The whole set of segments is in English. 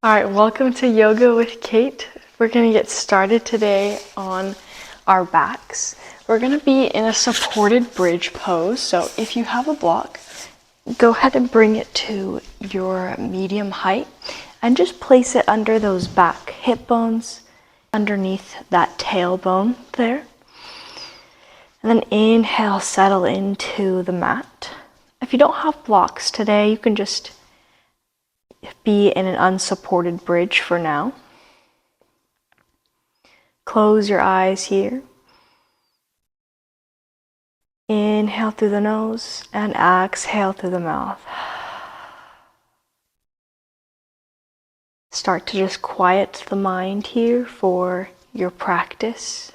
All right, welcome to Yoga with Kate. We're going to get started today on our backs. We're going to be in a supported bridge pose. So if you have a block, go ahead and bring it to your medium height and just place it under those back hip bones, underneath that tailbone there. And then inhale, settle into the mat. If you don't have blocks today, you can just be in an unsupported bridge for now. Close your eyes here. Inhale through the nose and exhale through the mouth. Start to just quiet the mind here for your practice.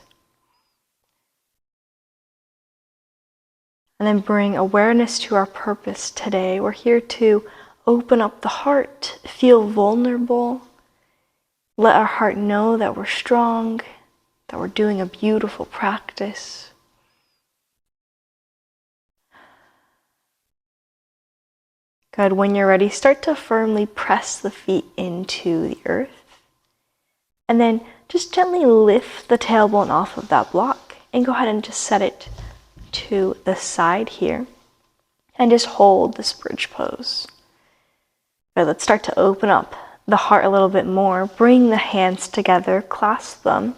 And then bring awareness to our purpose today. We're here to open up the heart, feel vulnerable, let our heart know that we're strong, that we're doing a beautiful practice. Good. When you're ready, start to firmly press the feet into the earth. And then just gently lift the tailbone off of that block and go ahead and just set it to the side here. And just hold this bridge pose. Good. Let's start to open up the heart a little bit more. Bring the hands together, clasp them,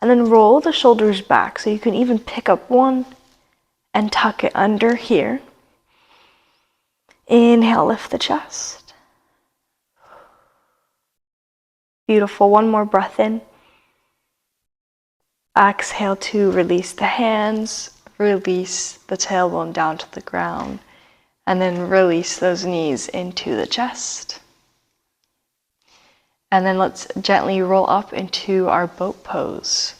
and then roll the shoulders back. So you can even pick up one and tuck it under here. Inhale, lift the chest. Beautiful. One more breath in. Exhale to release the hands, release the tailbone down to the ground, and then release those knees into the chest. And then let's gently roll up into our boat pose.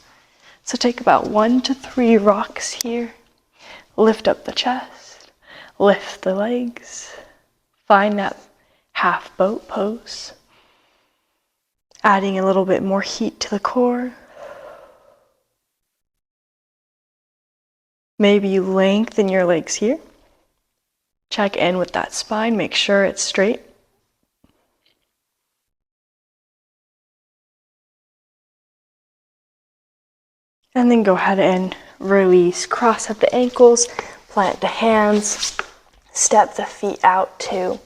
So take about 1 to 3 rocks here. Lift up the chest, lift the legs, find that half boat pose. Adding a little bit more heat to the core. Maybe you lengthen your legs here. Check in with that spine, make sure it's straight. And then go ahead and release. Cross at the ankles, plant the hands, step the feet out to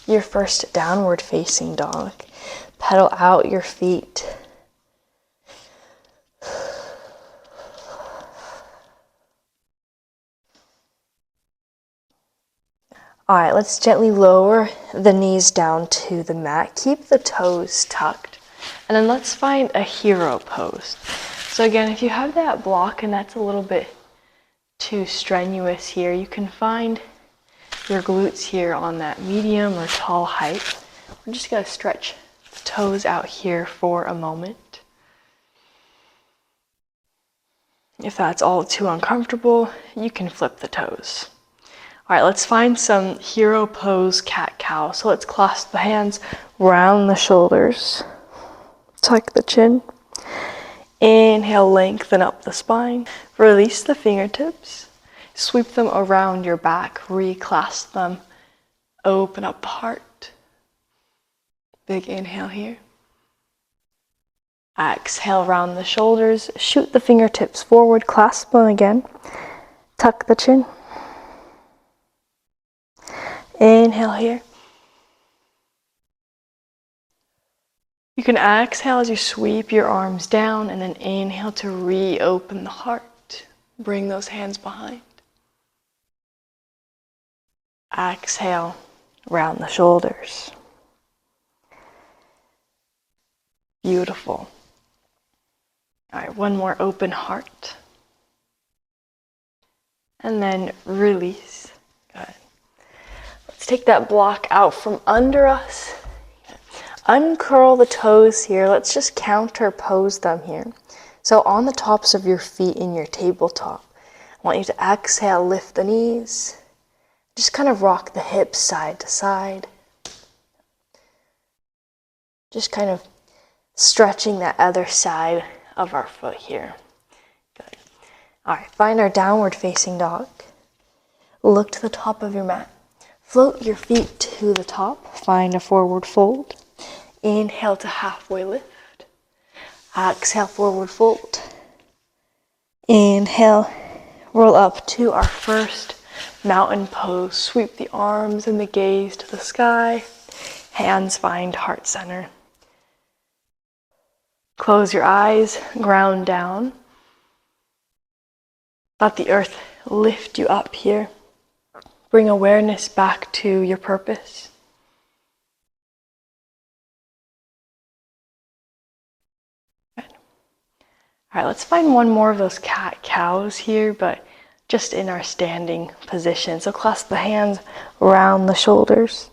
your first downward facing dog. Pedal out your feet. All right, let's gently lower the knees down to the mat. Keep the toes tucked. And then let's find a hero pose. So again, if you have that block and that's a little bit too strenuous here, you can find your glutes here on that medium or tall height. We're just going to stretch the toes out here for a moment. If that's all too uncomfortable, you can flip the toes. All right, let's find some hero pose cat-cow. So let's clasp the hands, round the shoulders, tuck the chin. Inhale, lengthen up the spine. Release the fingertips. Sweep them around your back, reclasp them. Open up the heart. Big inhale here. Exhale, round the shoulders. Shoot the fingertips forward, clasp them again. Tuck the chin. Inhale here. You can exhale as you sweep your arms down and then inhale to reopen the heart. Bring those hands behind. Exhale, round the shoulders. Beautiful. All right, one more open heart. And then release. Good. Let's take that block out from under us. Uncurl the toes here. Let's just counter pose them here. So on the tops of your feet in your tabletop, I want you to exhale, lift the knees. Just kind of rock the hips side to side. Just kind of stretching that other side of our foot here. Good. All right, find our downward facing dog. Look to the top of your mat. Float your feet to the top. Find a forward fold. Inhale to halfway lift. Exhale, forward fold. Inhale, roll up to our first mountain pose. Sweep the arms and the gaze to the sky. Hands find heart center. Close your eyes, ground down. Let the earth lift you up here. Bring awareness back to your purpose. Good. All right, let's find one more of those cat-cows here, but just in our standing position. So clasp the hands around the shoulders.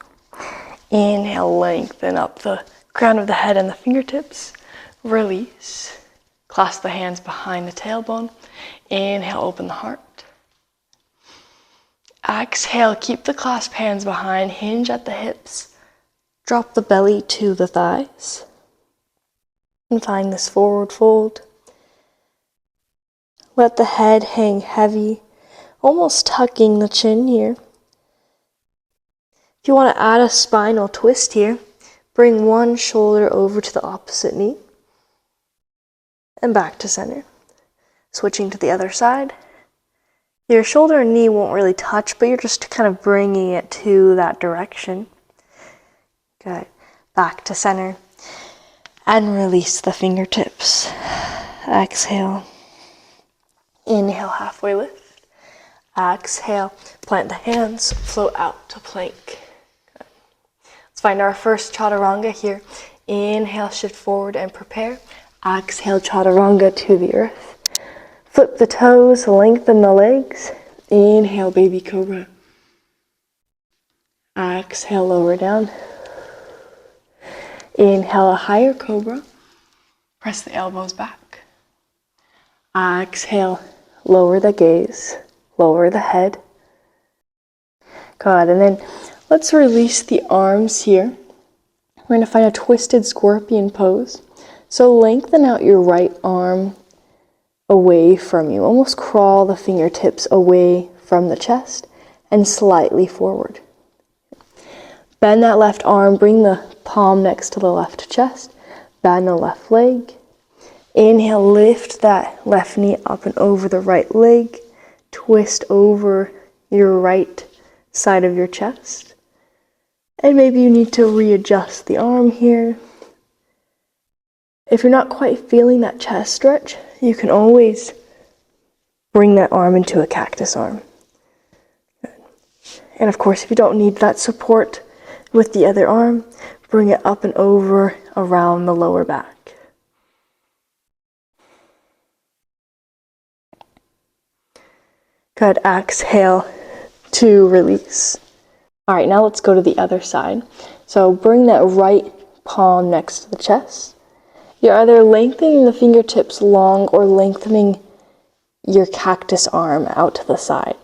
Inhale, lengthen up the crown of the head and the fingertips. Release. Clasp the hands behind the tailbone. Inhale, open the heart. Exhale, keep the clasped hands behind, hinge at the hips. Drop the belly to the thighs. And find this forward fold. Let the head hang heavy, almost tucking the chin here. If you want to add a spinal twist here, bring one shoulder over to the opposite knee. And back to center. Switching to the other side. Your shoulder and knee won't really touch, but you're just kind of bringing it to that direction. Good. Back to center. And release the fingertips. Exhale. Inhale, halfway lift. Exhale, plant the hands, float out to plank. Good. Let's find our first chaturanga here. Inhale, shift forward and prepare. Exhale, chaturanga to the earth. Flip the toes, lengthen the legs. Inhale, baby cobra. Exhale, lower down. Inhale, a higher cobra. Press the elbows back. Exhale, lower the gaze, lower the head. Good, and then let's release the arms here. We're going to find a twisted scorpion pose. So lengthen out your right arm away from you. Almost crawl the fingertips away from the chest and slightly forward. Bend that left arm, bring the palm next to the left chest. Bend the left leg. Inhale, lift that left knee up and over the right leg. Twist over your right side of your chest. And maybe you need to readjust the arm here. If you're not quite feeling that chest stretch, you can always bring that arm into a cactus arm. Good. And of course, if you don't need that support with the other arm, bring it up and over around the lower back. Good. Exhale to release. All right, now let's go to the other side. So bring that right palm next to the chest. You're either lengthening the fingertips long or lengthening your cactus arm out to the side.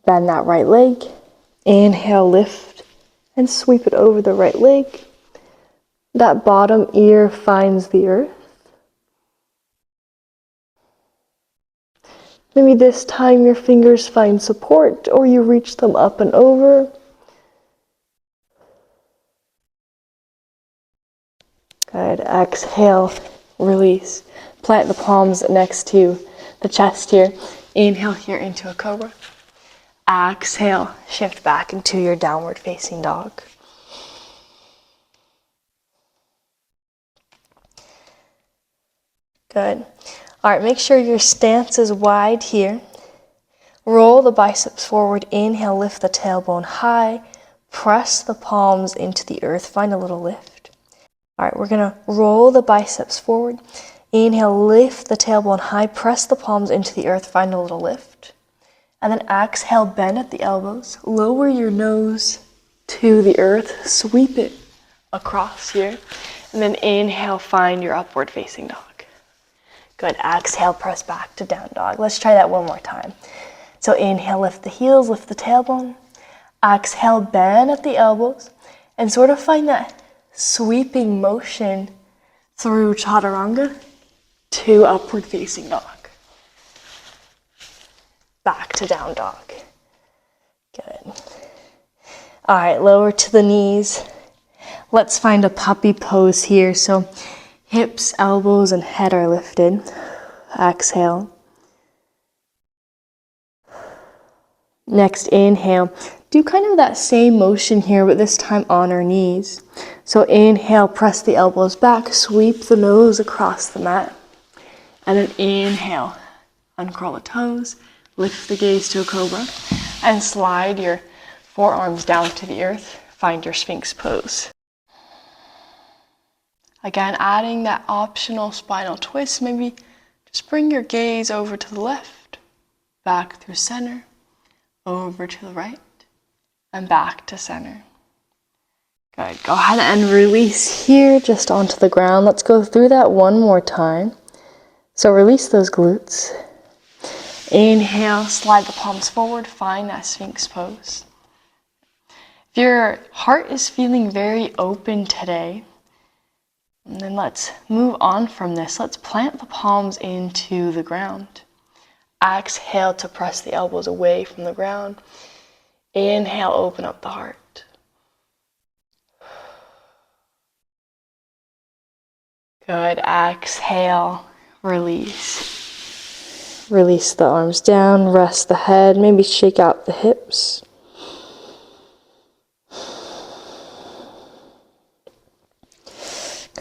Bend that right leg. Inhale, lift, and sweep it over the right leg. That bottom ear finds the earth. Maybe this time your fingers find support or you reach them up and over. Good. Exhale, release. Plant the palms next to the chest here. Inhale here into a cobra. Exhale, shift back into your downward facing dog. Good. All right, make sure your stance is wide here. Roll the biceps forward. Inhale, lift the tailbone high. Press the palms into the earth. Find a little lift. All right, we're gonna roll the biceps forward. Inhale, lift the tailbone high, press the palms into the earth, find a little lift. And then exhale, bend at the elbows, lower your nose to the earth, sweep it across here. And then inhale, find your upward facing dog. Good, exhale, press back to down dog. Let's try that one more time. So inhale, lift the heels, lift the tailbone. Exhale, bend at the elbows and sort of find that sweeping motion through chaturanga to upward facing dog. Back to down dog. Good. All right, lower to the knees. Let's find a puppy pose here. So hips, elbows, and head are lifted. Exhale. Next, inhale. Do kind of that same motion here, but this time on our knees. So inhale, press the elbows back, sweep the nose across the mat. And then inhale, uncurl the toes, lift the gaze to a cobra, and slide your forearms down to the earth. Find your Sphinx pose. Again, adding that optional spinal twist. Maybe just bring your gaze over to the left, back through center, over to the right, and back to center. Good. Go ahead and release here, just onto the ground. Let's go through that one more time. So release those glutes. Inhale, slide the palms forward, find that Sphinx pose. If your heart is feeling very open today, and then let's move on from this. Let's plant the palms into the ground. Exhale to press the elbows away from the ground. Inhale, open up the heart. Good. Exhale, release. Release the arms down, rest the head, maybe shake out the hips.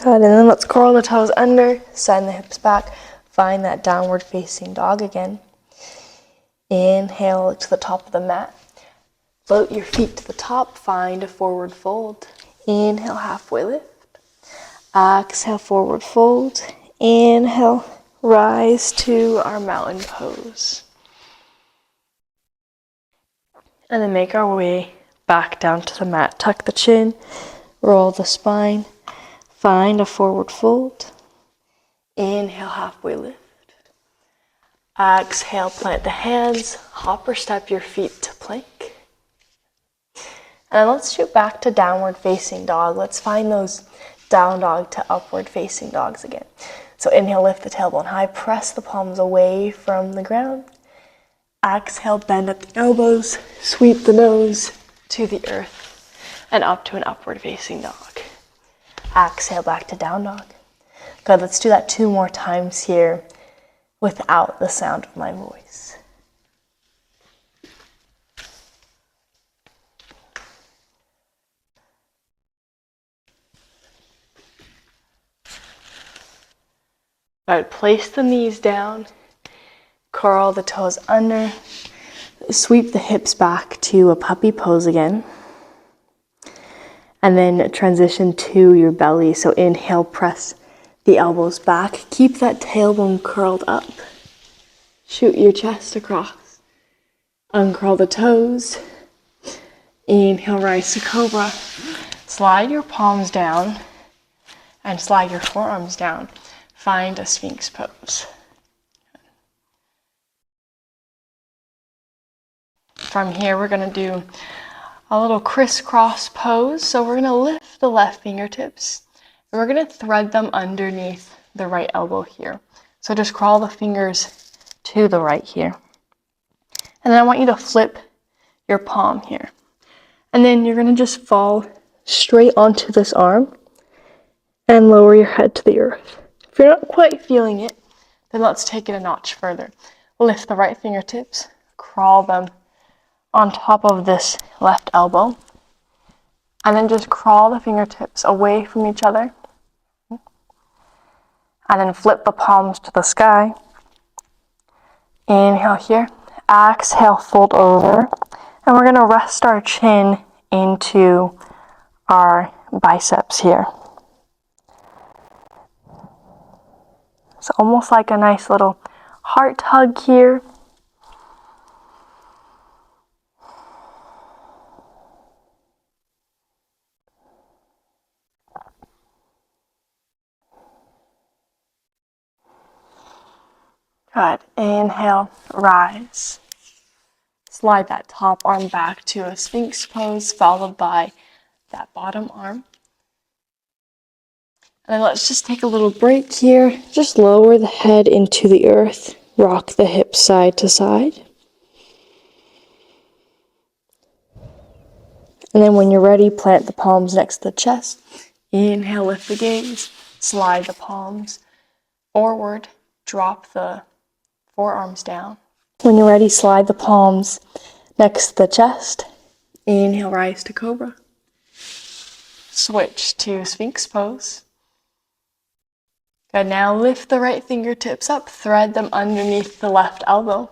Good, and then let's curl the toes under, send the hips back, find that downward facing dog again. Inhale to the top of the mat. Float your feet to the top, find a forward fold. Inhale, halfway lift. Exhale, forward fold. Inhale, rise to our mountain pose. And then make our way back down to the mat. Tuck the chin, roll the spine. Find a forward fold. Inhale, halfway lift. Exhale, plant the hands. Hop or step your feet to plank. And let's shoot back to downward facing dog. Let's find those down dog to upward facing dogs again. So inhale, lift the tailbone high. Press the palms away from the ground. Exhale, bend at the elbows. Sweep the nose to the earth and up to an upward facing dog. Exhale, back to down dog. Good, let's do that 2 more times here without the sound of my voice. Good, place the knees down, curl the toes under, sweep the hips back to a puppy pose again. And then transition to your belly. So inhale, press the elbows back. Keep that tailbone curled up. Shoot your chest across. Uncurl the toes. Inhale, rise to cobra. Slide your palms down and slide your forearms down. Find a Sphinx pose. From here, we're going to do a little crisscross pose. So we're going to lift the left fingertips and we're going to thread them underneath the right elbow here. So just crawl the fingers to the right here. And then I want you to flip your palm here. And then you're going to just fall straight onto this arm and lower your head to the earth. If you're not quite feeling it, then let's take it a notch further. Lift the right fingertips, crawl them on top of this left elbow, and then just crawl the fingertips away from each other, and then flip the palms to the sky. Inhale here, exhale, fold over, and we're going to rest our chin into our biceps here. It's almost like a nice little heart hug here. Good. Inhale, rise. Slide that top arm back to a Sphinx pose, followed by that bottom arm. And then let's just take a little break here. Just lower the head into the earth. Rock the hips side to side. And then when you're ready, plant the palms next to the chest. Inhale, lift the gaze, slide the palms forward, drop the forearms down. When you're ready, slide the palms next to the chest. Inhale, rise to cobra. Switch to Sphinx pose. Good, now lift the right fingertips up, thread them underneath the left elbow.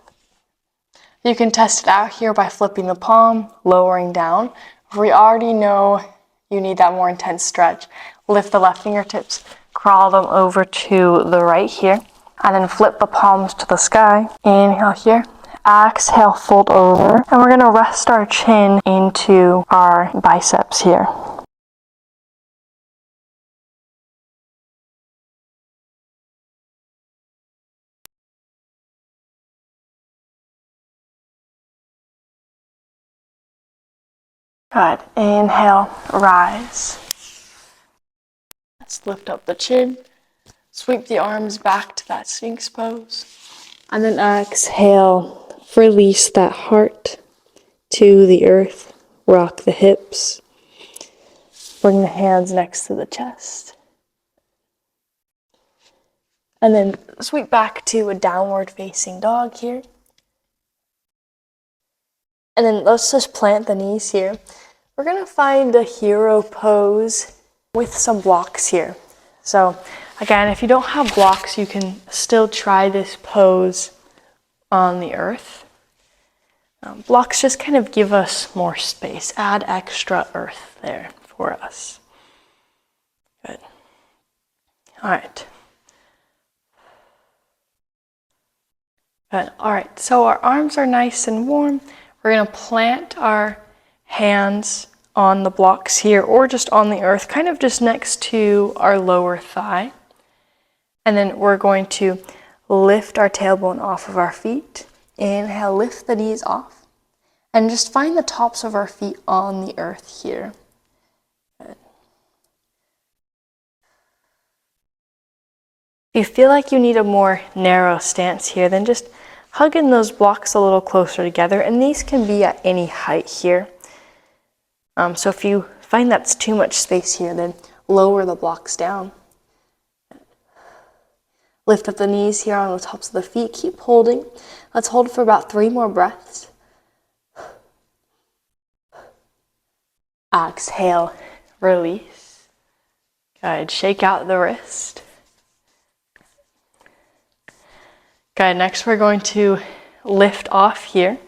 You can test it out here by flipping the palm, lowering down. If we already know you need that more intense stretch, lift the left fingertips, crawl them over to the right here, and then flip the palms to the sky. Inhale here, exhale, fold over, and we're gonna rest our chin into our biceps here. Good, inhale, rise. Let's lift up the chin, sweep the arms back to that Sphinx pose, and then exhale, release that heart to the earth, rock the hips, bring the hands next to the chest, and then sweep back to a downward facing dog here. And then let's just plant the knees here. We're gonna find a hero pose with some blocks here. So again, if you don't have blocks, you can still try this pose on the earth. Blocks just kind of give us more space, add extra earth there for us. Good. All right. Good. All right, so our arms are nice and warm. We're gonna plant our hands on the blocks here or just on the earth, kind of just next to our lower thigh. And then we're going to lift our tailbone off of our feet. Inhale, lift the knees off. And just find the tops of our feet on the earth here. Good. If you feel like you need a more narrow stance here, then just hug in those blocks a little closer together. And these can be at any height here. So if you find that's too much space here, then lower the blocks down. Lift up the knees here on the tops of the feet. Keep holding. Let's hold for about 3 more breaths. Exhale, release. Good, shake out the wrist. Good, next we're going to lift off here.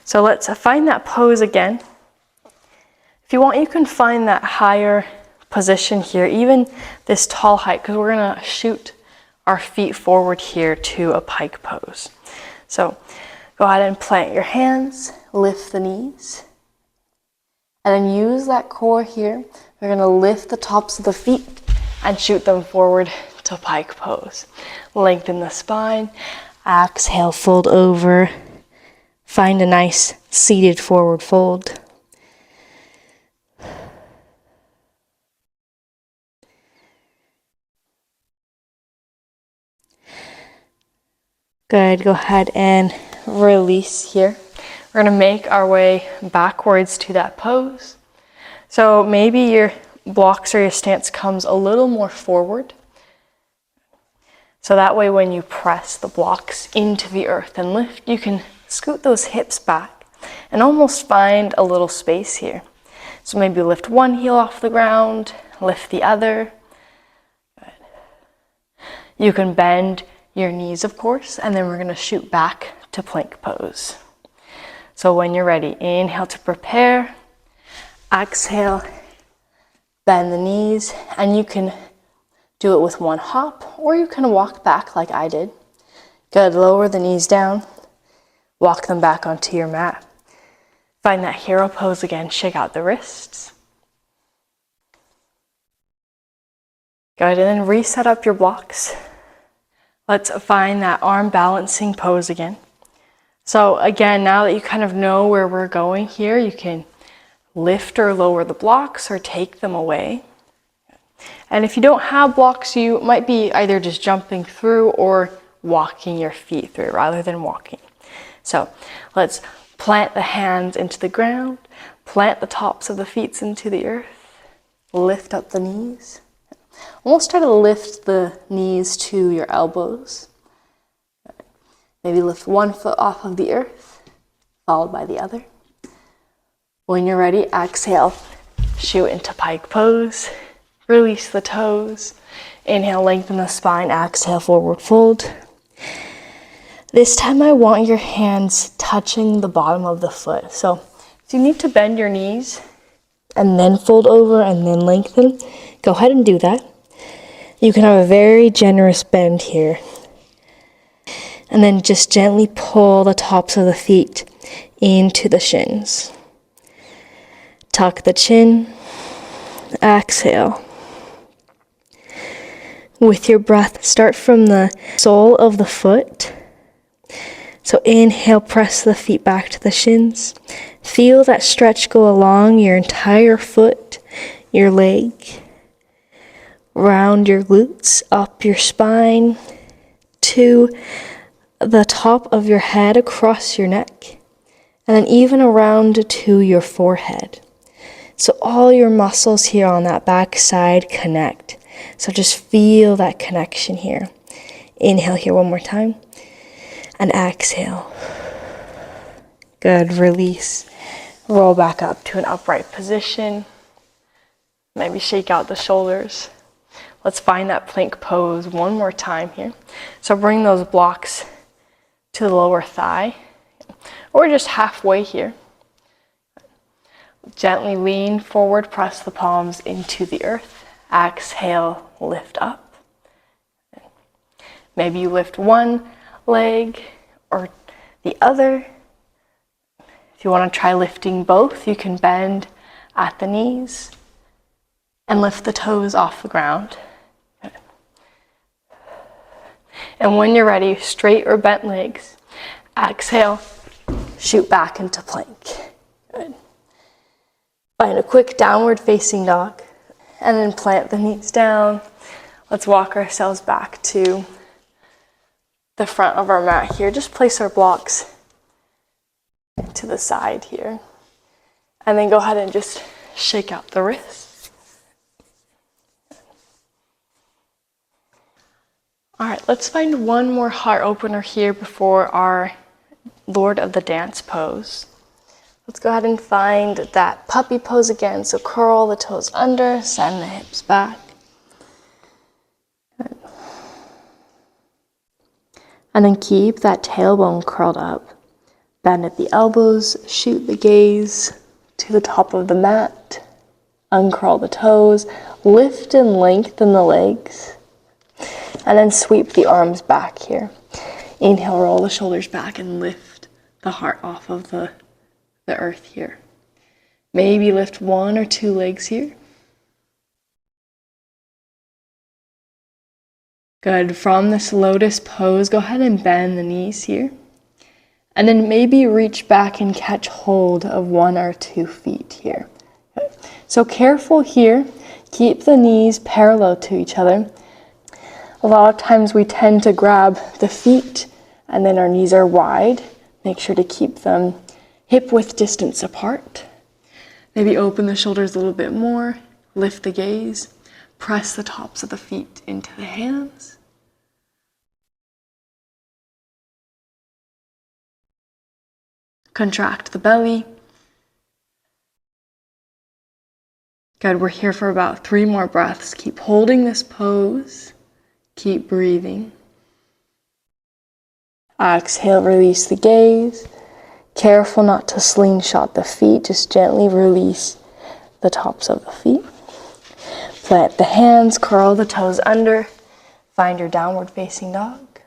So let's find that pose again. If you want, you can find that higher position here, even this tall height, because we're gonna shoot our feet forward here to a pike pose. So go ahead and plant your hands, lift the knees, and then use that core here. We're gonna lift the tops of the feet and shoot them forward to pike pose. Lengthen the spine, exhale, fold over, find a nice seated forward fold. Good, go ahead and release here. We're gonna make our way backwards to that pose. So maybe your blocks or your stance comes a little more forward. So that way when you press the blocks into the earth and lift, you can scoot those hips back and almost find a little space here. So maybe lift one heel off the ground, lift the other. Good. You can bend your knees, of course, and then we're gonna shoot back to plank pose. So when you're ready, inhale to prepare, exhale, bend the knees, and you can do it with one hop, or you can walk back like I did. Good, lower the knees down, walk them back onto your mat. Find that hero pose again, shake out the wrists. Good, and then reset up your blocks. Let's find that arm balancing pose again. So again, now that you kind of know where we're going here, you can lift or lower the blocks or take them away. And if you don't have blocks, you might be either just jumping through or walking your feet through rather than walking. So let's plant the hands into the ground, Plant the tops of the feet into the earth. Lift up the knees. Almost try to lift the knees to your elbows. Maybe lift one foot off of the earth, followed by the other. When you're ready, exhale, shoot into pike pose. Release the toes. Inhale, lengthen the spine. Exhale, forward fold. This time I want your hands touching the bottom of the foot. So if you need to bend your knees and then fold over and then lengthen, go ahead and do that. You can have a very generous bend here. And then just gently pull the tops of the feet into the shins. Tuck the chin. Exhale. With your breath, start from the sole of the foot. So inhale, press the feet back to the shins. Feel that stretch go along your entire foot, your leg. Round your glutes, up your spine, to the top of your head, across your neck, and then even around to your forehead. So all your muscles here on that back side connect. So just feel that connection here. Inhale here one more time. And exhale. Good, release. Roll back up to an upright position. Maybe shake out the shoulders. Let's find that plank pose one more time here. So bring those blocks to the lower thigh, or just halfway here. Gently lean forward, press the palms into the earth. Exhale, lift up. Maybe you lift one leg or the other. If you want to try lifting both, you can bend at the knees and lift the toes off the ground. And when you're ready, straight or bent legs. Exhale, shoot back into plank. Good. Find a quick downward facing dog. And then plant the knees down. Let's walk ourselves back to the front of our mat here. Just place our blocks to the side here. And then go ahead and just shake out the wrists. All right, let's find one more heart opener here before our Lord of the Dance pose. Let's go ahead and find that puppy pose again. So curl the toes under, send the hips back. Good. And then keep that tailbone curled up. Bend at the elbows, shoot the gaze to the top of the mat. Uncurl the toes, lift and lengthen the legs. And then sweep the arms back here. Inhale, roll the shoulders back and lift the heart off of the earth here. Maybe lift one or two legs here. Good. From this lotus pose, go ahead and bend the knees here. And then maybe reach back and catch hold of 1 or 2 feet here. Good. So careful here. Keep the knees parallel to each other. A lot of times we tend to grab the feet and then our knees are wide. Make sure to keep them hip width distance apart. Maybe open the shoulders a little bit more. Lift the gaze. Press the tops of the feet into the hands. Contract the belly. Good, we're here for about 3 more breaths. Keep holding this pose. Keep breathing. Exhale, release the gaze. Careful not to slingshot the feet. Just gently release the tops of the feet. Plant the hands, curl the toes under. Find your downward facing dog.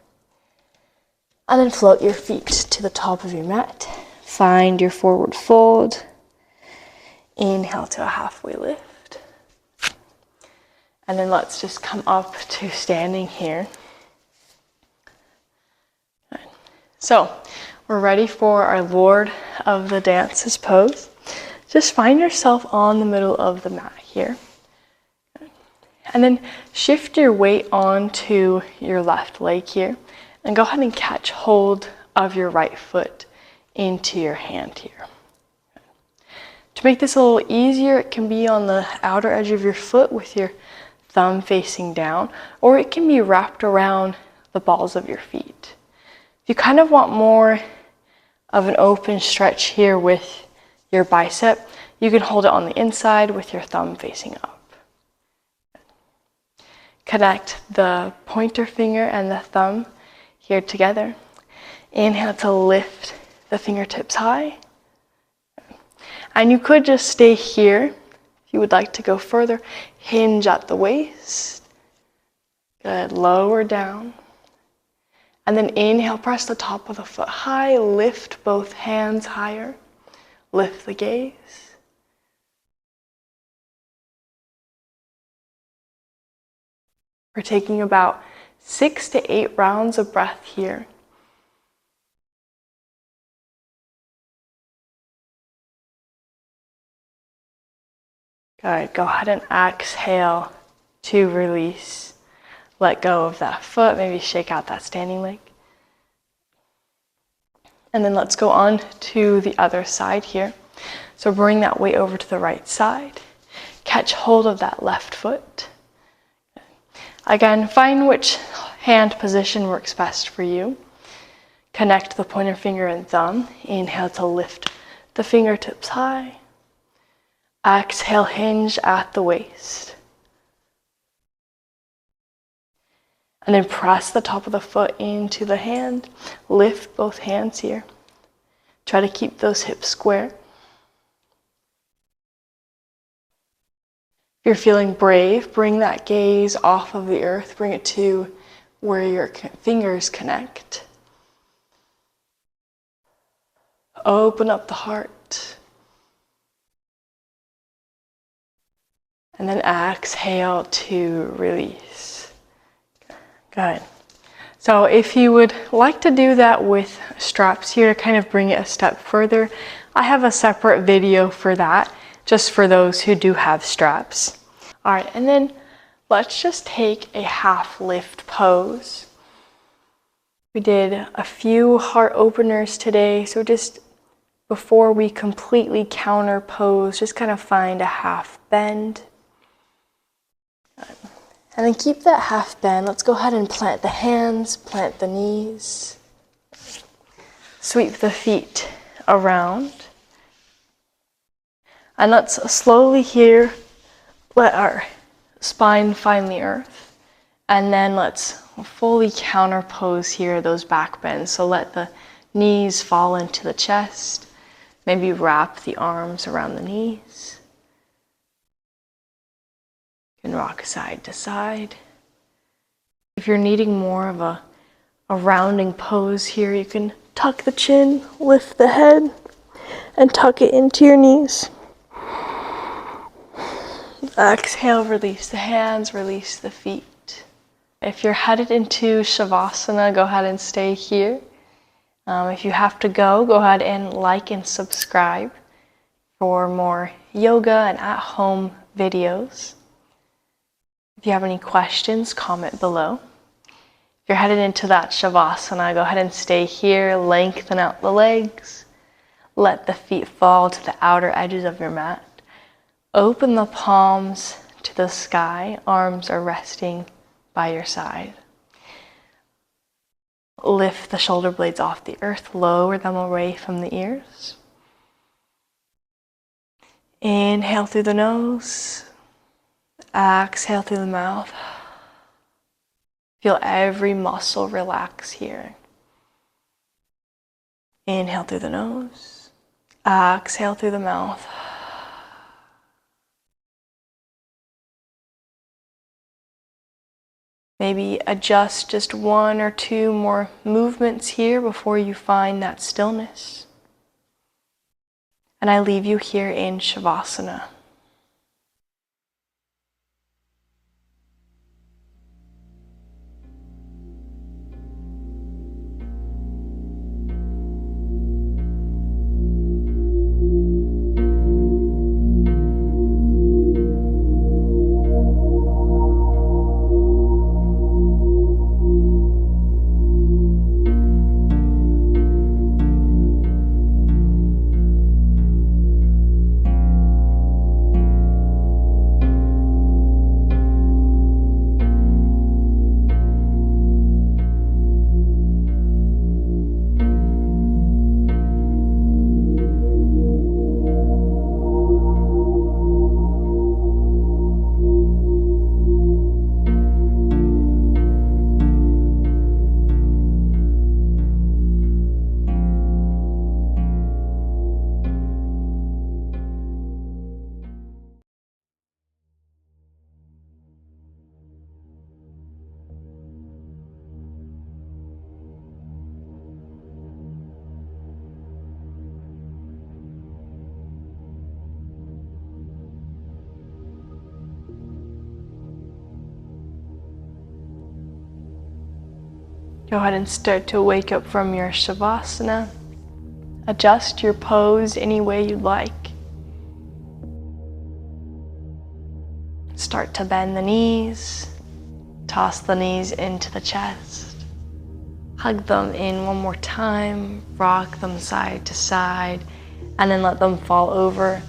And then float your feet to the top of your mat. Find your forward fold. Inhale to a halfway lift. And then let's just come up to standing here. Good. So we're ready for our Lord of the Dances pose. Just find yourself on the middle of the mat here. Good. And then shift your weight onto your left leg here. And go ahead and catch hold of your right foot into your hand here. To make this a little easier, it can be on the outer edge of your foot with your thumb facing down, or it can be wrapped around the balls of your feet. If you kind of want more of an open stretch here with your bicep, you can hold it on the inside with your thumb facing up. Connect the pointer finger and the thumb here together. Inhale to lift the fingertips high. And you could just stay here if you would like to go further. Hinge at the waist. Good, lower down. And then inhale, press the top of the foot high, lift both hands higher. Lift the gaze. We're taking about 6 to 8 rounds of breath here. Good, go ahead and exhale to release. Let go of that foot, maybe shake out that standing leg. And then let's go on to the other side here. So bring that weight over to the right side. Catch hold of that left foot. Again, find which hand position works best for you. Connect the pointer finger and thumb. Inhale to lift the fingertips high. Exhale, hinge at the waist. And then press the top of the foot into the hand. Lift both hands here. Try to keep those hips square. If you're feeling brave, bring that gaze off of the earth. Bring it to where your fingers connect. Open up the heart. And then exhale to release. Good. So if you would like to do that with straps here, kind of bring it a step further, I have a separate video for that, just for those who do have straps. All right, and then let's just take a half lift pose. We did a few heart openers today, so just before we completely counter pose, just kind of find a half bend. And then keep that half bend. Let's go ahead and plant the hands, plant the knees. Sweep the feet around. And let's slowly here let our spine find the earth. And then let's fully counter pose here, those back bends. So let the knees fall into the chest. Maybe wrap the arms around the knees. You can rock side to side. If you're needing more of a rounding pose here, you can tuck the chin, lift the head, and tuck it into your knees. Exhale, release the hands, release the feet. If you're headed into Savasana, go ahead and stay here. If you have to go ahead and like and subscribe for more yoga and at-home videos. If you have any questions, comment below. If you're headed into that Savasana, go ahead and stay here, lengthen out the legs. Let the feet fall to the outer edges of your mat. Open the palms to the sky, arms are resting by your side. Lift the shoulder blades off the earth, lower them away from the ears. Inhale through the nose. Exhale through the mouth. Feel every muscle relax here. Inhale through the nose. Exhale through the mouth. Maybe adjust just 1 or 2 more movements here before you find that stillness. And I leave you here in Savasana. Go ahead and start to wake up from your Savasana. Adjust your pose any way you'd like. Start to bend the knees. Toss the knees into the chest. Hug them in one more time. Rock them side to side. And then let them fall over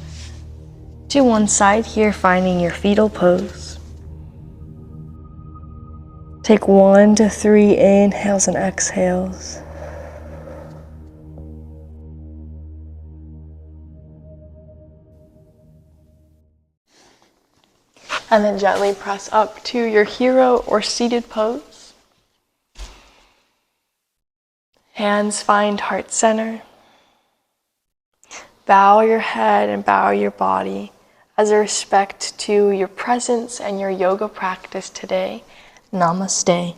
to one side here, finding your fetal pose. Take 1 to 3 inhales and exhales. And then gently press up to your hero or seated pose. Hands find heart center. Bow your head and bow your body as a respect to your presence and your yoga practice today. Namaste.